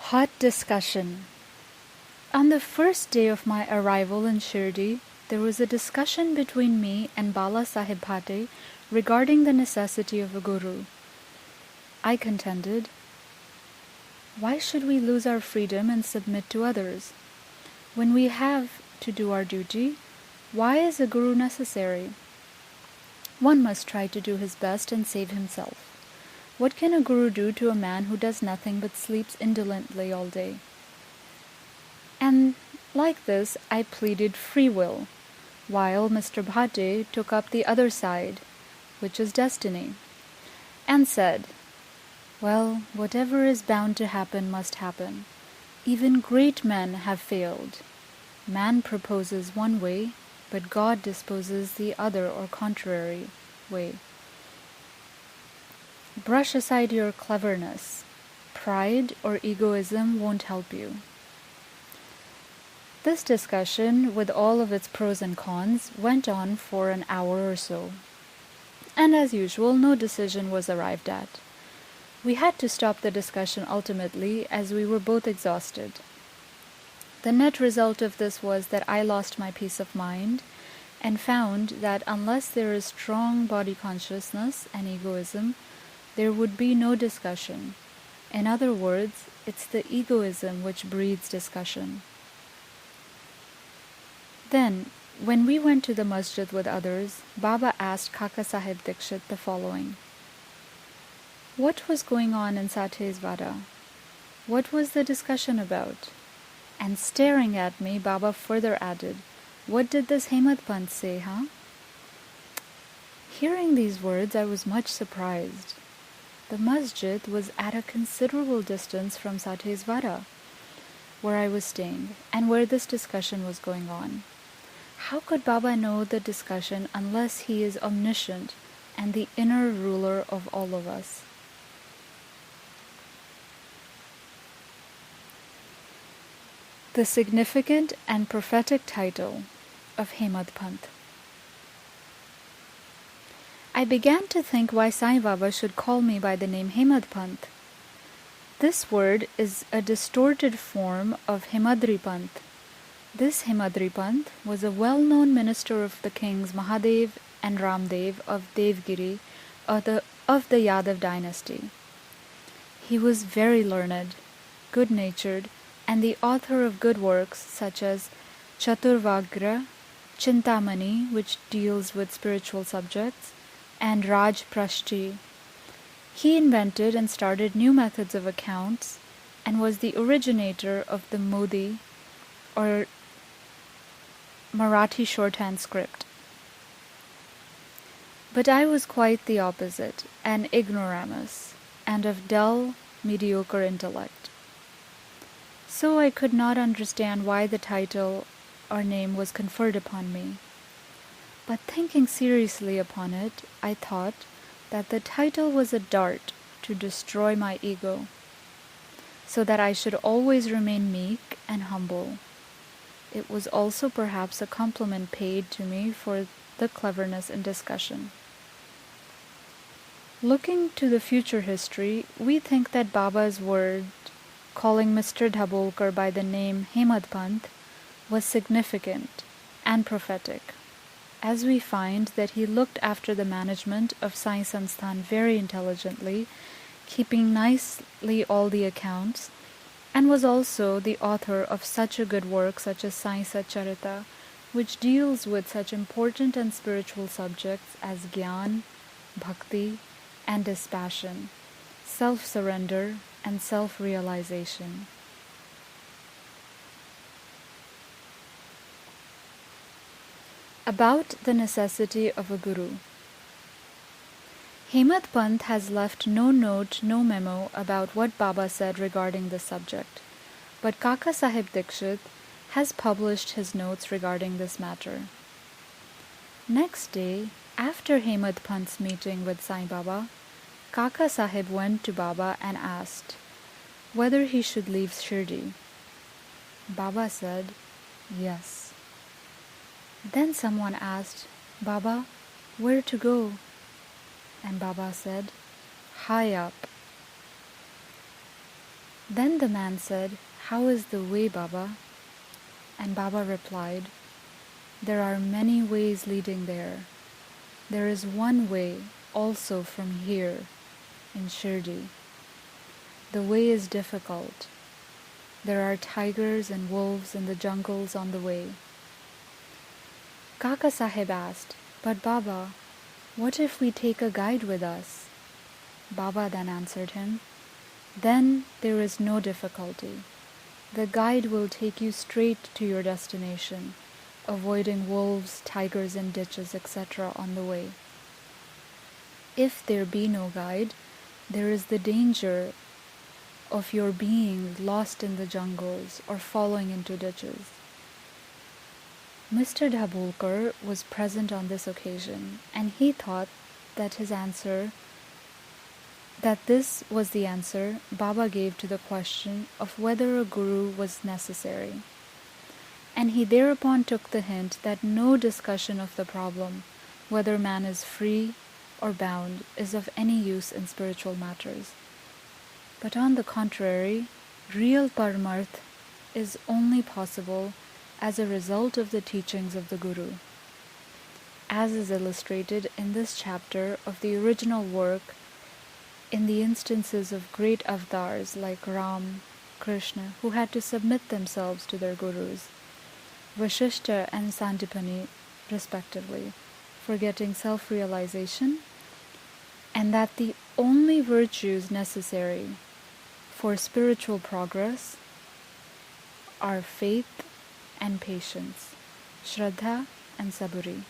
Hot discussion. On the first day of my arrival in Shirdi, there was a discussion between me and Bala Sahib Bhate regarding the necessity of a guru. I contended, why should we lose our freedom and submit to others? When we have to do our duty, why is a guru necessary? One must try to do his best and save himself. What can a guru do to a man who does nothing but sleeps indolently all day? And like this, I pleaded free will, while Mr. Bhate took up the other side, which is destiny, and said, well, whatever is bound to happen must happen. Even great men have failed. Man proposes one way, but God disposes the other or contrary way. Brush aside your cleverness. Pride or egoism won't help you. This discussion, with all of its pros and cons, went on for an hour or so. And as usual, no decision was arrived at. We had to stop the discussion ultimately, as we were both exhausted. The net result of this was that I lost my peace of mind and found that unless there is strong body consciousness and egoism, there would be no discussion. In other words, it's the egoism which breeds discussion. Then, when we went to the masjid with others, Baba asked Kaka Sahib Dikshit the following. What was going on in Satcharita? What was the discussion about? And staring at me, Baba further added, what did this Hemad Pant say, huh? Hearing these words, I was much surprised. The masjid was at a considerable distance from Satcharita, where I was staying, and where this discussion was going on. How could Baba know the discussion unless he is omniscient and the inner ruler of all of us? The significant and prophetic title of Hemad Pant. I began to think why Sai Baba should call me by the name Hemad Pant. This word is a distorted form of Hemadri Pant. This Hemadri Pant was a well-known minister of the kings Mahadev and Ramdev of Devgiri of the Yadav dynasty. He was very learned, good-natured, and the author of good works such as Chaturvagra, Chintamani, which deals with spiritual subjects, and Raj Prashti. He invented and started new methods of accounts and was the originator of the Modi or Marathi shorthand script. But I was quite the opposite, an ignoramus, and of dull, mediocre intellect. So I could not understand why the title or name was conferred upon me. But thinking seriously upon it, I thought that the title was a dart to destroy my ego, so that I should always remain meek and humble. It was also perhaps a compliment paid to me for the cleverness in discussion. Looking to the future history, we think that Baba's word, calling Mr. Dhabolkar by the name Hemad Pant, was significant and prophetic, as we find that he looked after the management of Sai Sansthan very intelligently, keeping nicely all the accounts, and was also the author of such a good work such as Sai Satcharita, which deals with such important and spiritual subjects as Gyan, Bhakti, and dispassion, self-surrender, and self-realization. About the necessity of a guru. Hemad Pant has left no note, no memo about what Baba said regarding this subject, but Kaka Sahib Dikshit has published his notes regarding this matter. Next day, after Hemad Pant's meeting with Sai Baba, Kaka Sahib went to Baba and asked whether he should leave Shirdi. Baba said, yes. Then someone asked, Baba, where to go? And Baba said, high up. Then the man said, "How is the way, Baba?" And Baba replied, "There are many ways leading there. There is one way also from here, in Shirdi. The way is difficult. There are tigers and wolves in the jungles on the way." Kaka Sahib asked, "But Baba, what if we take a guide with us?" Baba then answered him, "Then there is no difficulty. The guide will take you straight to your destination, avoiding wolves, tigers and ditches, etc. on the way. If there be no guide, there is the danger of your being lost in the jungles or falling into ditches." Mr. Dabholkar was present on this occasion, and he thought that this was the answer Baba gave to the question of whether a guru was necessary. And he thereupon took the hint that no discussion of the problem, whether man is free or bound, is of any use in spiritual matters. But on the contrary, real Paramarth is only possible as a result of the teachings of the Guru, as is illustrated in this chapter of the original work in the instances of great avatars like Ram, Krishna, who had to submit themselves to their gurus, Vashishta and Sandipani respectively, for getting self-realization, and that the only virtues necessary for spiritual progress are faith and patience, Shraddha and Saburi.